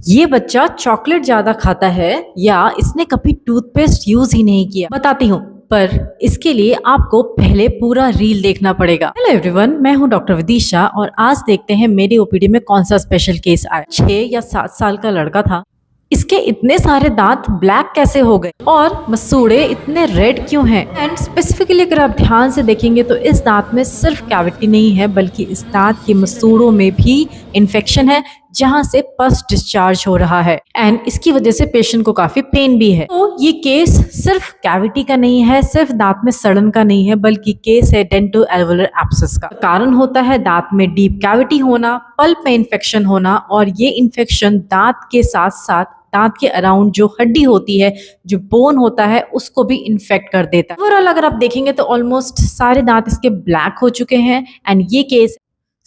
ये बच्चा चॉकलेट ज्यादा खाता है या इसने कभी टूथपेस्ट यूज ही नहीं किया। बताती हूँ, पर इसके लिए आपको पहले पूरा रील देखना पड़ेगा। हेलो एवरीवन, मैं हूँ डॉक्टर विदिशा और आज देखते हैं मेरी ओपीडी में कौन सा स्पेशल केस आया। 6 या 7 साल का लड़का था। इसके इतने सारे दांत ब्लैक कैसे हो गए और मसूड़े इतने रेड क्यों हैं? एंड स्पेसिफिकली अगर आप ध्यान से देखेंगे तो इस दांत में सिर्फ कैविटी नहीं है बल्कि इस दांत के मसूड़ों में भी इन्फेक्शन है जहां से पस डिस्चार्ज हो रहा है एंड इसकी वजह से पेशेंट को काफी पेन भी है। तो ये केस सिर्फ कैविटी का नहीं है, सिर्फ दांत में सड़न का नहीं है, बल्कि केस है डेंटो एल्वोलर एब्सेस का। कारण होता है दांत में डीप कैविटी होना, पल्प में इन्फेक्शन होना और ये इन्फेक्शन दांत के साथ साथ दांत के अराउंड जो हड्डी होती है, जो बोन होता है, उसको भी इन्फेक्ट कर देता है। ओवरऑल अगर आप देखेंगे तो ऑलमोस्ट सारे दांत इसके ब्लैक हो चुके हैं एंड ये case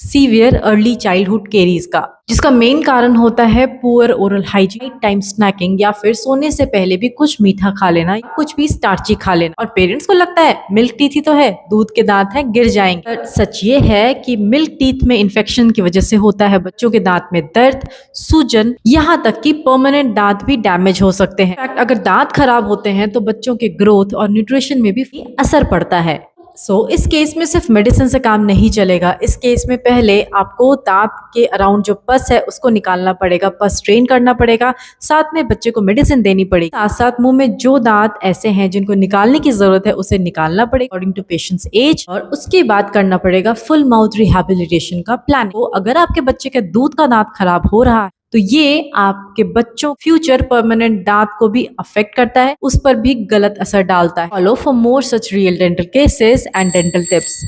severe early childhood caries का, जिसका मेन कारण होता है poor oral hygiene, time snacking या फिर सोने से पहले भी कुछ मीठा खा लेना या कुछ भी स्टार्ची खा लेना। और पेरेंट्स को लगता है मिल्क टीथ ही तो है, दूध के दांत हैं, गिर जाएंगे। पर सच ये है कि मिल्क टीथ में इन्फेक्शन की वजह से होता है बच्चों के दांत में दर्द, सूजन, यहाँ तक कि परमानेंट दांत भी डैमेज हो सकते हैं। इनफैक्ट अगर दांत खराब होते हैं तो बच्चों के ग्रोथ और न्यूट्रिशन में भी असर पड़ता है। इस केस में सिर्फ मेडिसिन से काम नहीं चलेगा। इस केस में पहले आपको दांत के अराउंड जो पस है उसको निकालना पड़ेगा, पस ड्रेन करना पड़ेगा, साथ में बच्चे को मेडिसिन देनी पड़ेगी, साथ साथ मुंह में जो दांत ऐसे हैं जिनको निकालने की जरूरत है उसे निकालना पड़ेगा अकॉर्डिंग टू पेशेंट्स एज, और उसके बाद करना पड़ेगा फुल माउथ रिहैबिलिटेशन का प्लान। तो अगर आपके बच्चे के दूध का दांत खराब हो रहा है तो ये आपके बच्चों फ्यूचर परमानेंट दांत को भी अफेक्ट करता है, उस पर भी गलत असर डालता है। Follow for more such real dental cases and dental tips.